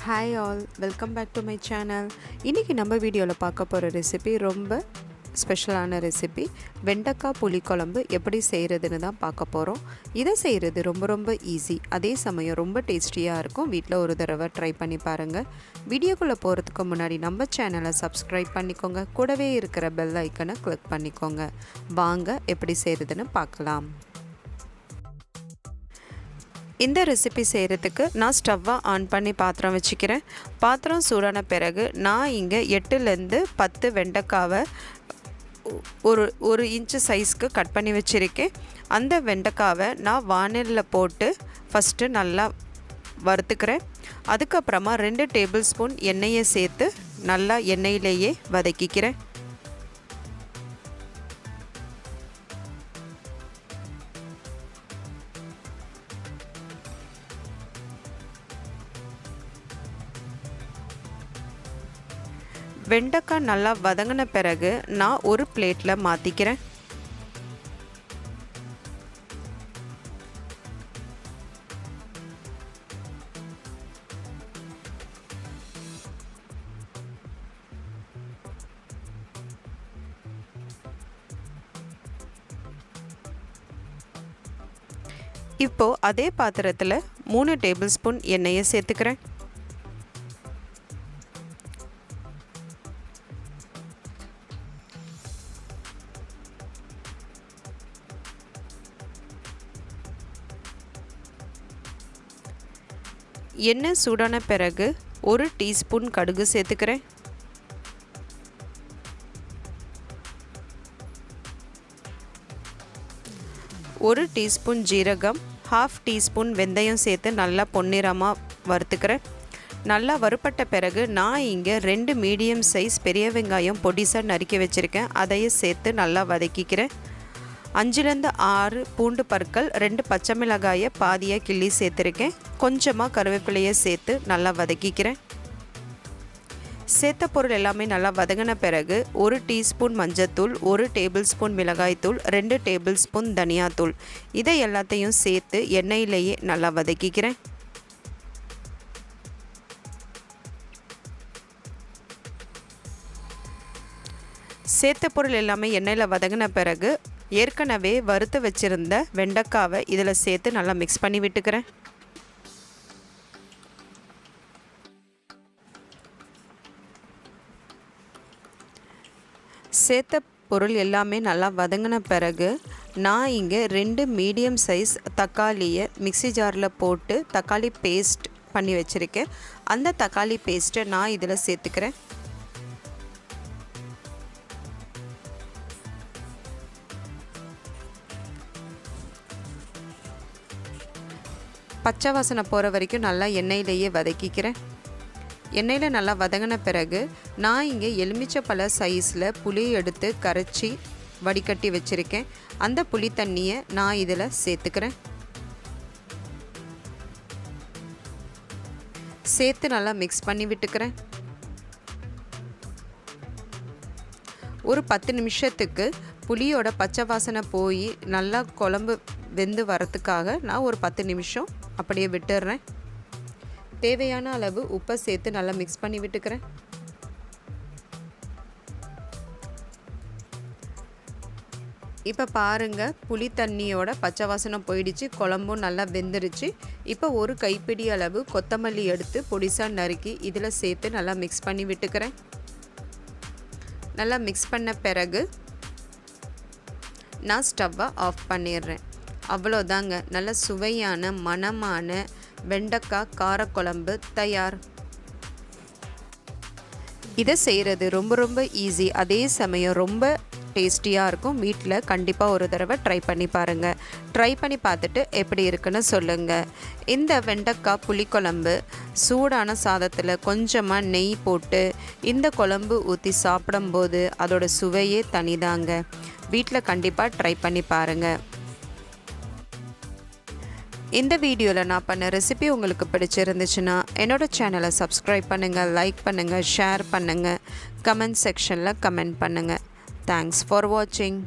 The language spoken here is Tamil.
Hi all, welcome back to my channel. இன்றைக்கி நம்ம வீடியோவில் பார்க்க போகிற ரெசிபி ரொம்ப ஸ்பெஷலான ரெசிபி. வெண்டைக்காய் புளிக்குழம்பு எப்படி செய்கிறதுன்னு தான் பார்க்க போகிறோம். இதை செய்கிறது ரொம்ப ஈஸி, அதே சமயம் ரொம்ப டேஸ்டியாக இருக்கும். வீட்டில் ஒரு தடவை ட்ரை பண்ணி பாருங்கள். வீடியோக்குள்ளே போகிறதுக்கு முன்னாடி நம்ம சேனலை சப்ஸ்கிரைப் பண்ணிக்கோங்க. கூடவே இருக்கிற பெல் ஐக்கனை கிளிக் பண்ணிக்கோங்க. வாங்க எப்படி செய்கிறதுன்னு பார்க்கலாம். இந்த ரெசிபி செய்கிறதுக்கு நான் ஸ்டவ்வை ஆன் பண்ணி பாத்திரம் வச்சுக்கிறேன். பாத்திரம் சூடான பிறகு நான் இங்கே 8லேருந்து 10 வெண்டைக்காவை ஒரு இன்ச்சு சைஸ்க்கு கட் பண்ணி வச்சுருக்கேன். அந்த வெண்டைக்காவை நான் வானலில் போட்டு ஃபஸ்ட்டு நல்லா வறுத்துக்கிறேன். அதுக்கப்புறமா 2 டேபிள் ஸ்பூன் எண்ணெயை சேர்த்து நல்லா எண்ணெயிலேயே வதக்கிக்கிறேன். வெண்டைக்காய் நல்லா வதங்கின பிறகு நான் ஒரு பிளேட்டில் மாற்றிக்கிறேன். இப்போது அதே பாத்திரத்தில் 3 டேபிள் ஸ்பூன் எண்ணெயை சேர்த்துக்கிறேன். எண்ணெய் சூடான பிறகு 1 டீஸ்பூன் கடுகு சேர்த்துக்கிறேன். ஒரு டீஸ்பூன் ஜீரகம், 1/2 டீஸ்பூன் வெந்தயம் சேர்த்து நல்லா பொன்னிறமாக வறுத்துக்கிறேன். நல்லா வறுப்பட்ட பிறகு நான் இங்கே 2 மீடியம் சைஸ் பெரிய வெங்காயம் பொடிசாக நறுக்கி வச்சுருக்கேன். அதையும் சேர்த்து நல்லா வதக்கிக்கிறேன். 5லேருந்து 6 பூண்டு பற்கள், 2 பச்சை மிளகாயை பாதியாக கிள்ளி சேர்த்துருக்கேன். கொஞ்சமாக கருவேப்பிலையை சேர்த்து நல்லா வதக்கிக்கிறேன். சேர்த்த பொருள் எல்லாமே நல்லா வதங்கின பிறகு 1 டீஸ்பூன் மஞ்சத்தூள், 1 டேபிள் ஸ்பூன் மிளகாய்த்தூள், 2 டேபிள் ஸ்பூன் தனியாத்தூள், இதை எல்லாத்தையும் சேர்த்து எண்ணெயிலேயே நல்லா வதக்கிக்கிறேன். சேர்த்த பொருள் எல்லாமே எண்ணெயில் வதங்கின பிறகு ஏற்கனவே வறுத்து வச்சுருந்த வெண்டைக்காவை இதில் சேர்த்து நல்லா மிக்ஸ் பண்ணி விட்டுக்கிறேன். சேர்த்த பொருள் எல்லாமே நல்லா வதங்கின பிறகு நான் இங்கே 2 மீடியம் சைஸ் தக்காளியை மிக்ஸி ஜாரில் போட்டு தக்காளி பேஸ்ட் பண்ணி வச்சுருக்கேன். அந்த தக்காளி பேஸ்ட்டை நான் இதில் சேர்த்துக்கிறேன். பச்சை வாசனை போகிற வரைக்கும் நல்லா எண்ணெயிலேயே வதக்கிக்கிறேன். எண்ணெயில் நல்லா வதங்கின பிறகு நான் இங்கே எலுமிச்சப்பழ சைஸில் புளி எடுத்து கரைச்சி வடிகட்டி வச்சுருக்கேன். அந்த புளி தண்ணியை நான் இதில் சேர்த்துக்கிறேன். சேர்த்து நல்லா மிக்ஸ் பண்ணி விட்டுக்கிறேன். ஒரு 10 நிமிஷத்துக்கு புளியோட பச்சை வாசனை போய் நல்லா குழம்பு வெந்து வரத்துக்காக நான் ஒரு 10 நிமிஷம் அப்படியே விட்டுடுறேன். தேவையான அளவு உப்பை சேர்த்து நல்லா மிக்ஸ் பண்ணி விட்டுக்கிறேன். இப்போ பாருங்கள், புளி தண்ணியோட பச்சை வாசனை போயிடுச்சு, குழம்பும் நல்லா வெந்துருச்சு. இப்போ ஒரு கைப்பிடி அளவு கொத்தமல்லி எடுத்து பொடிசாக நறுக்கி இதில் சேர்த்து நல்லா மிக்ஸ் பண்ணி விட்டுக்கிறேன். நல்லா மிக்ஸ் பண்ண பிறகு நான் ஸ்டவ்வை ஆஃப் பண்ணிடுறேன். அவ்வளோதாங்க, நல்ல சுவையான மணமான வெண்டைக்காய் காரக்குழம்பு தயார். இதை செய்கிறது ரொம்ப ஈஸி, அதே சமயம் ரொம்ப டேஸ்டியாக இருக்கும். வீட்டில் கண்டிப்பாக ஒரு தடவை ட்ரை பண்ணி பாருங்கள். ட்ரை பண்ணி பார்த்துட்டு எப்படி இருக்குன்னு சொல்லுங்கள். இந்த வெண்டைக்காய் புளிக்குழம்பு சூடான சாதத்தில் கொஞ்சமாக நெய் போட்டு இந்த குழம்பு ஊற்றி சாப்பிடும்போது அதோட சுவையே தனிதாங்க. வீட்டில் கண்டிப்பாக ட்ரை பண்ணி பாருங்கள். இந்த வீடியோவில் நான் பண்ண ரெசிபி உங்களுக்கு பிடிச்சிருந்துச்சுன்னா என்னோடய சேனலை சப்ஸ்கிரைப் பண்ணுங்கள், லைக் பண்ணுங்கள், ஷேர் பண்ணுங்கள், கமெண்ட் செக்ஷனில் கமெண்ட் பண்ணுங்கள். தேங்க்ஸ் ஃபார் வாட்சிங்.